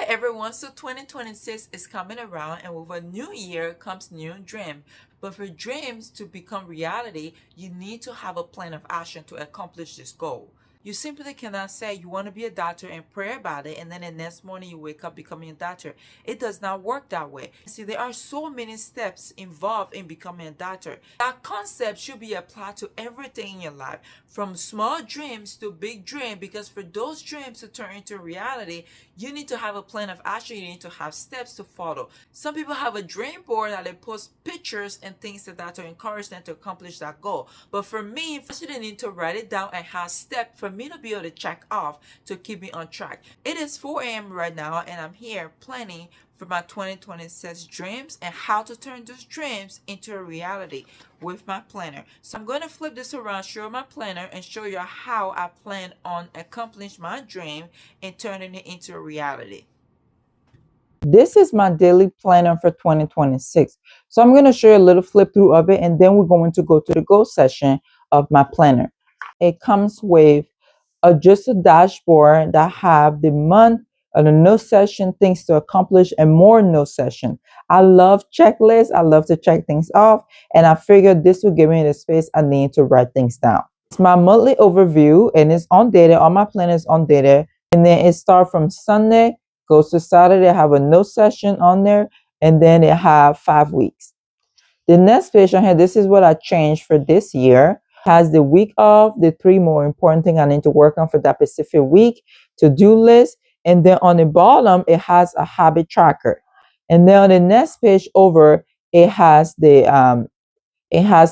everyone, so 2026 is coming around, and with a new year comes new dream. But for dreams to become reality, you need to have a plan of action to accomplish this goal. You simply cannot say you want to be a doctor and pray about it, and then the next morning you wake up becoming a doctor. It does not work that way. See, there are so many steps involved in becoming a doctor. That concept should be applied to everything in your life, from small dreams to big dreams, because for those dreams to turn into reality, you need to have a plan of action. You need to have steps to follow. Some people have a dream board that they post pictures and things like that to encourage them to accomplish that goal. But for me, first you need to write it down and have steps for me to be able to check off to keep me on track. It is 4 a.m. right now, and I'm here planning for my 2026 dreams and how to turn those dreams into a reality with my planner. So I'm going to flip this around, show my planner, and show you how I plan on accomplishing my dream and turning it into a reality. This is my daily planner for 2026. So I'm going to show you a little flip through of it, and then we're going to go to the goal section of my planner. It comes with just a dashboard that have the month and the no session, things to accomplish, and more no session. I love checklists. I love to check things off, and I figured this would give me the space I need to write things down. It's my monthly overview, and it's on data. All my planners on data, and then it starts from Sunday, goes to Saturday. I have a no session on there, and then it have 5 weeks. The next page on here, this is what I changed for this year. Has the week of the 3 more important things I need to work on for that specific week, to-do list, and then on the bottom it has a habit tracker. And then on the next page over, it has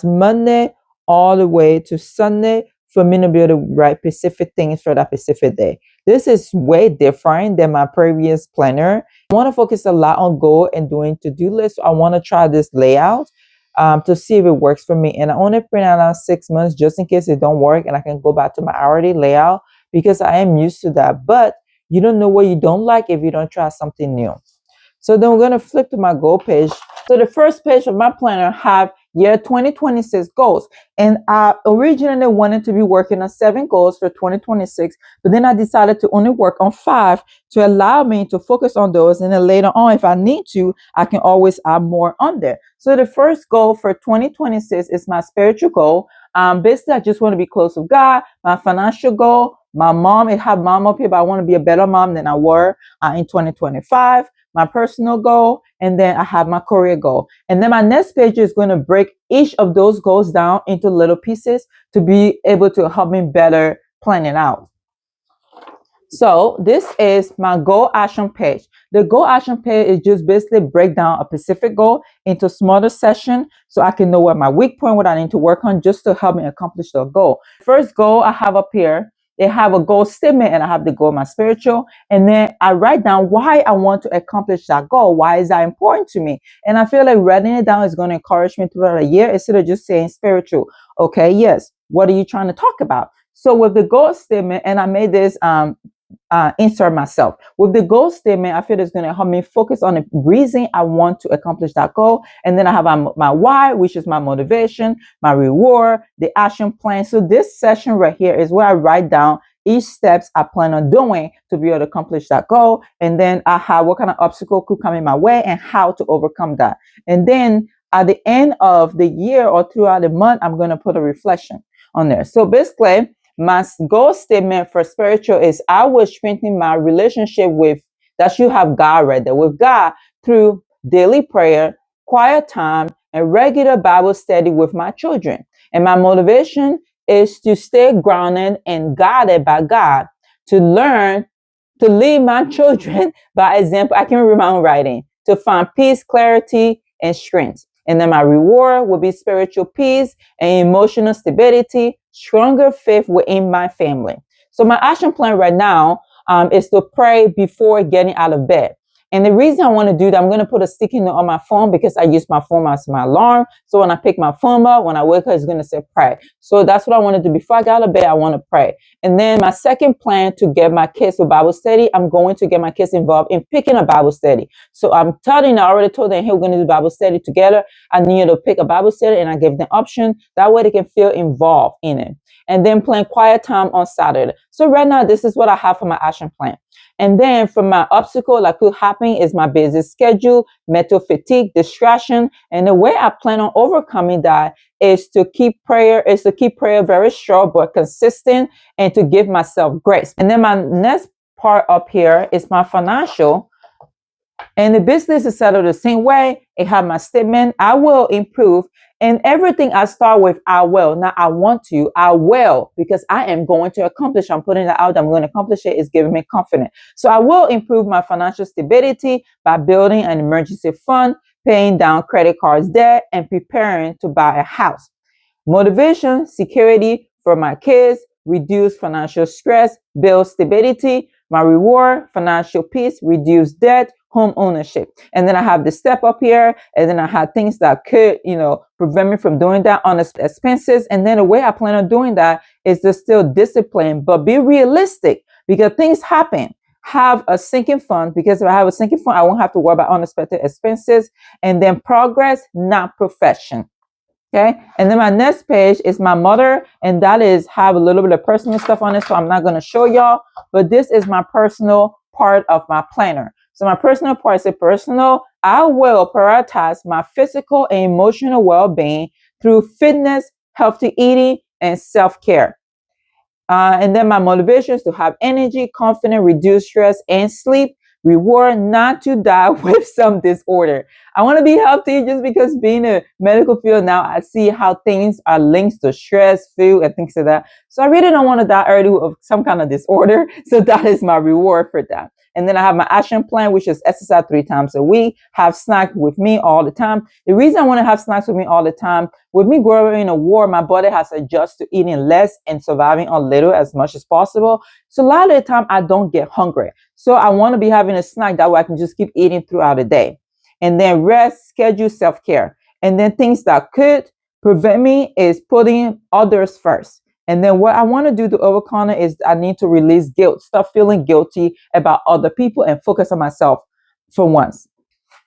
Monday all the way to Sunday for me to be able to write specific things for that specific day. This is way different than my previous planner. I want to focus a lot on goal and doing to-do lists. So I want to try this layout to see if it works for me. And I only print out 6 months just in case it don't work, and I can go back to my already layout because I am used to that. But you don't know what you don't like if you don't try something new. So then we're going to flip to my goal page. So the first page of my planner have year 2026 goals. And I originally wanted to be working on 7 goals for 2026, but then I decided to only work on 5 to allow me to focus on those. And then later on, if I need to, I can always add more on there. So the first goal for 2026 is my spiritual goal. Basically, I just want to be close with God. My financial goal, my mom, I have mom up here, but I want to be a better mom than I were in 2025. My personal goal, and then I have my career goal. And then my next page is going to break each of those goals down into little pieces to be able to help me better plan it out. So this is my goal action page. The goal action page is just basically break down a specific goal into smaller sessions so I can know what my weak point, what I need to work on just to help me accomplish the goal. First goal I have up here, they have a goal statement, and I have the goal, my spiritual, and then I write down why I want to accomplish that goal. Why is that important to me? And I feel like writing it down is going to encourage me throughout a year instead of just saying spiritual. Okay, yes. What are you trying to talk about? So with the goal statement, and I made this insert myself. With the goal statement, I feel it's going to help me focus on the reason I want to accomplish that goal. And then I have my why, which is my motivation, my reward, the action plan. So this session right here is where I write down each steps I plan on doing to be able to accomplish that goal. And then I have what kind of obstacle could come in my way and how to overcome that. And then at the end of the year or throughout the month, I'm going to put a reflection on there. So basically, my goal statement for spiritual is I will strengthen my relationship with, that you have God right there, with God through daily prayer, quiet time, and regular Bible study with my children. And my motivation is to stay grounded and guided by God, to learn to lead my children by example. I can read my own writing, to find peace, clarity, and strength. And then my reward will be spiritual peace and emotional stability, stronger faith within my family. So my action plan right now is to pray before getting out of bed. And the reason I want to do that, I'm going to put a sticky note on my phone because I use my phone as my alarm. So when I pick my phone up, when I wake up, it's going to say pray. So that's what I want to do. Before I get out of bed, I want to pray. And then my second plan to get my kids to Bible study, I'm going to get my kids involved in picking a Bible study. So I'm telling them, I already told them, hey, we're going to do Bible study together. I need you to pick a Bible study, and I give them option. That way they can feel involved in it. And then plan quiet time on Saturday. So right now, this is what I have for my action plan. And then from my obstacle that could happen is my busy schedule, mental fatigue, distraction. And the way I plan on overcoming that is to keep prayer very short but consistent, and to give myself grace. And then my next part up here is my financial. And the business is set up the same way. It had my statement. I will improve. And everything I start with, I will. Not I want to, I will, because I am going to accomplish. I'm putting it out. I'm going to accomplish it. It's giving me confidence. So I will improve my financial stability by building an emergency fund, paying down credit cards debt, and preparing to buy a house. Motivation, security for my kids, reduce financial stress, build stability. My reward, financial peace, reduce debt, home ownership. And then I have the step up here, and then I have things that could, prevent me from doing that on expenses. And then the way I plan on doing that is to still discipline, but be realistic, because things happen. Have a sinking fund, because if I have a sinking fund, I won't have to worry about unexpected expenses. And then progress, not perfection. Okay. And then my next page is my mother, and that is have a little bit of personal stuff on it. So I'm not going to show y'all, but this is my personal part of my planner. So my personal part is a personal. I will prioritize my physical and emotional well-being through fitness, healthy eating, and self-care. And then my motivation is to have energy, confidence, reduce stress, and sleep. Reward, not to die with some disorder. I want to be healthy, just because being a medical field now, I see how things are linked to stress, food, and things like that. So I really don't want to die early of some kind of disorder. So that is my reward for that. And then I have my action plan, which is exercise 3 times a week, have snacks with me all the time. The reason I want to have snacks with me all the time, with me growing in a war, my body has adjusted to eating less and surviving on little as much as possible. So a lot of the time I don't get hungry. So I want to be having a snack that way I can just keep eating throughout the day. And then rest, schedule, self-care. And then things that could prevent me is putting others first. And then what I want to do to overcome it is I need to release guilt, stop feeling guilty about other people, and focus on myself for once.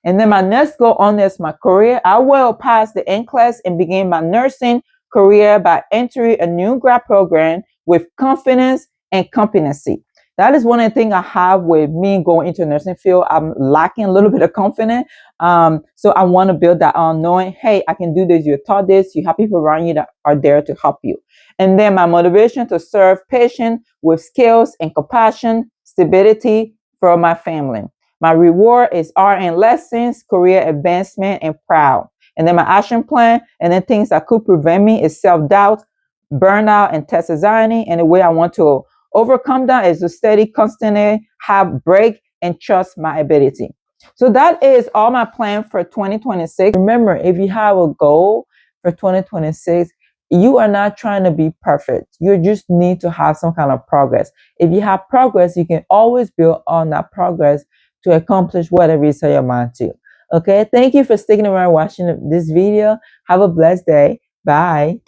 And then my next goal on this, my career, I will pass the NCLEX and begin my nursing career by entering a new grad program with confidence and competency. That is one of the things I have with me going into the nursing field. I'm lacking a little bit of confidence. So I want to build that on, knowing, hey, I can do this. You're taught this. You have people around you that are there to help you. And then my motivation to serve patients with skills and compassion, stability for my family. My reward is RN lessons, career advancement, and proud. And then my action plan, and then things that could prevent me is self-doubt, burnout, and test anxiety. And the way I want to overcome that is to steady, constantly have break and trust my ability. So that is all my plan for 2026. Remember, if you have a goal for 2026, you are not trying to be perfect. You just need to have some kind of progress. If you have progress, you can always build on that progress to accomplish whatever you set your mind to. Okay, thank you for sticking around watching this video. Have a blessed day. Bye.